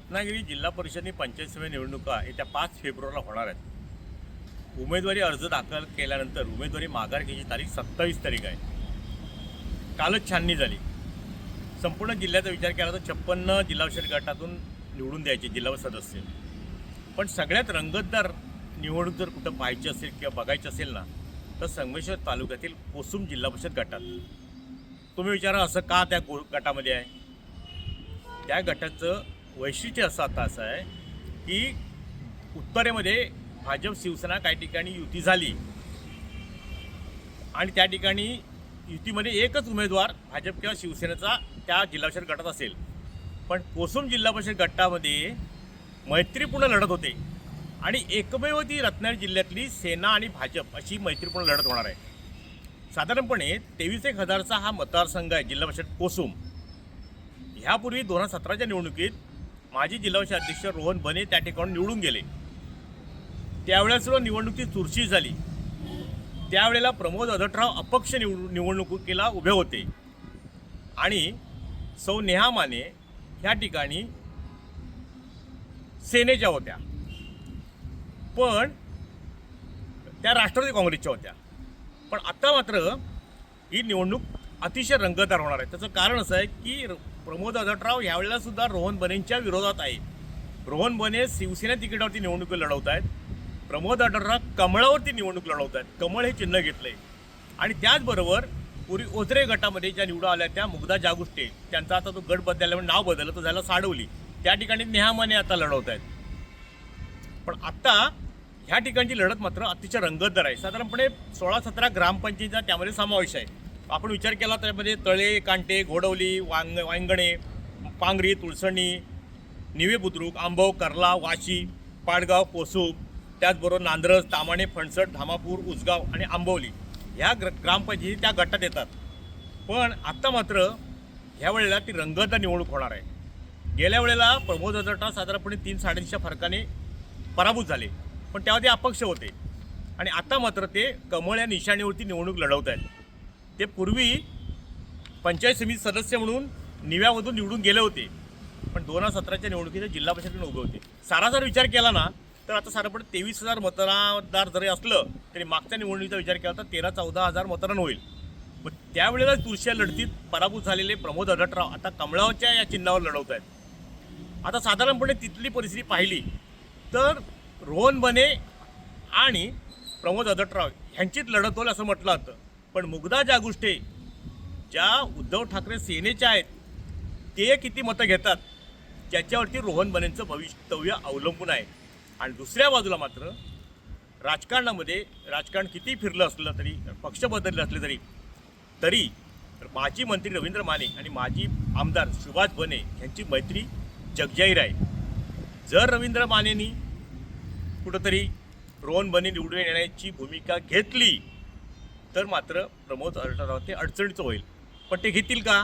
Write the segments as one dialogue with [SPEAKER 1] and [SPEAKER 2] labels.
[SPEAKER 1] रत्नागिरी जिल्हा परिषद पंचायत समिती निवडणुका येत्या 5 फेब्रुवारीला होणार आहेत। उमेदवारी अर्ज दाखल केल्यानंतर उमेदवारी माघार घ्यायची तारीख 27 तारीख आहे। कालच छाननी झाली। संपूर्ण जिल्ह्याचा विचार केला तर 56 जिल्हा परिषद गटातून निवडून द्यायचे जिल्हा सदस्य। पण सगळ्यात रंगतदार निवडणूक जर कुठं पाहायची असेल किंवा बघायची असेल ना तर संगमेश्वर तालुक्यातील कोसुम जिल्हा परिषद गटात। तुम्ही विचारा असं का त्या गटामध्ये आहे? त्या गटाचं वैशिष्ट्य असं आहे की उत्तरेमध्ये भाजप शिवसेना काही ठिकाणी युती झाली आणि त्या ठिकाणी युतीमध्ये एकच उमेदवार भाजप किंवा शिवसेनेचा त्या जिल्हा परिषद गटात असेल। पण कोसुम जिल्हा परिषद गटामध्ये मैत्रीपूर्ण लढत होते आणि एकमेव ती रत्नागिरी जिल्ह्यातली सेना आणि भाजप अशी मैत्रीपूर्ण लढत होणार आहे। साधारणपणे 23,000चा हा मतदारसंघ आहे जिल्हा परिषद कोसुम। ह्यापूर्वी 2017च्या निवडणुकीत माजी जिल्हा परिषद अध्यक्ष रोहन बने त्या ठिकाणी निवडून गेले। त्यावेळेस निवडणुकीत चुरशी झाली। त्यावेळेला प्रमोद अधटराव अपक्ष निवडणुकीला उभे होते आणि सौ नेहा माने ह्या ठिकाणी सेनेच्या होत्या, पण त्या राष्ट्रवादी काँग्रेसच्या होत्या। पण आता मात्र ही निवडणूक अतिशय रंगतदार होणार आहे। त्याचं कारण असं आहे की प्रमोद अधटराव यावेळेला सुद्धा रोहन बनेंच्या विरोधात आहे। रोहन बने शिवसेना तिकिटावरती निवडणूक लढवत आहेत, प्रमोद अधटराव कमळावरती निवडणूक लढवत आहेत। कमळ हे चिन्ह घेतलंय आणि त्याचबरोबर पूर्वी ओझरे गटामध्ये ज्या निवडून आल्या त्या मुग्धा जागुष्टे, त्यांचा आता तो गट बदलल्यामुळे नाव बदललं तर झालं साडवली, त्या ठिकाणी नेहा माने आता लढवत आहेत। पण आता ह्या ठिकाणची लढत मात्र अतिशय रंगतदार आहे। साधारणपणे 16-17 ग्रामपंचायतीचा त्यामध्ये समावेश आहे। आपण विचार केला त्यामध्ये तळे, कांटे, घोडवली, वांगणे, पांगरी, तुळसणी, निवे बुद्रुक, आंबव, कर्ला, वाशी, पाडगाव, कोसुम, त्याचबरोबर नांद्रज, तामाणे, फणसट, धामापूर, उसगाव आणि आंबवली ह्या ग्रामपंचायती त्या गटात येतात। पण आता मात्र ह्या वेळेला ती रंगतदार निवडणूक होणार आहे। गेल्या वेळेला प्रमोद अधटराव साधारणपणे 3-3.5च्या फरकाने पराभूत झाले, पण तेव्हा ते अपक्ष होते आणि आता मात्र ते कमळ या निशाणीवरती निवडणूक लढवत आहेत। ते पूर्वी पंचायत समिती सदस्य म्हणून निव्यामधून निवडून गेले होते, पण 2017च्या निवडणुकीत जिल्हा परिषदेने उभे होते। सारासार विचार केला ना तर आता साधारणपणे 23,000 मतदार जरी असलं तरी मागच्या निवडणुकीचा विचार केला तर 13-14 हजार मतदान होईल। मग त्यावेळेला तुळशीच्या लढतीत पराभूत झालेले प्रमोद अधटराव आता कमळावच्या या चिन्हावर लढवत आहेत। आता साधारणपणे तिथली परिस्थिती पाहिली तर रोहन बने आणि प्रमोद अधटराव ह्यांचीच लढत होईल असं म्हटलं होतं, पण मुग्धा जागुष्टे ज्या उद्धव ठाकरे सेनेच्या आहेत ते किती मतं घेतात त्याच्यावरती रोहन बनेंचं भवितव्य अवलंबून आहे। आणि दुसऱ्या बाजूला मात्र राजकारण किती फिरलं असलं तरी, पक्ष बदलले असले तरी माजी मंत्री रवींद्र माने आणि माजी आमदार सुभाष बने यांची मैत्री जगजाहीर आहे। जर रवींद्र मानेंनी कुठंतरी रोहन बने निवडून येण्याची भूमिका घेतली तर मात्र प्रमोद अधटराव ते अडचणीचं होईल। पण ते घेतील का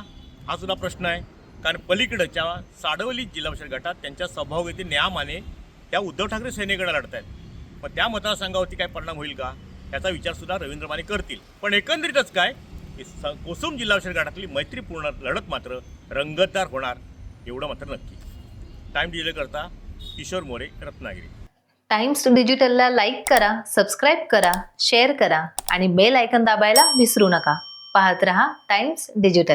[SPEAKER 1] हा सुद्धा प्रश्न आहे, कारण पलीकडच्या साडवली जिल्हा परिषद गटात त्यांच्या सभापती नेहा माने त्या उद्धव ठाकरे सेनेकडे लढत आहेत। पण त्या मतदारसंघावरती काय परिणाम होईल का याचा विचारसुद्धा रवींद्र माने करतील। पण एकंदरीतच काय कोसुम जिल्हा परिषद गटातली मैत्रीपूर्ण लढत मात्र रंगतदार होणार एवढं मात्र नक्की। टाइम डिजिटल करता किशोर मोरे, रत्नागिरी।
[SPEAKER 2] टाइम्स डिजिटलला लाईक करा, सबस्क्राईब करा, शेअर करा आणि बेल आयकॉन दाबायला विसरू नका। पाहत रहा टाइम्स डिजिटल।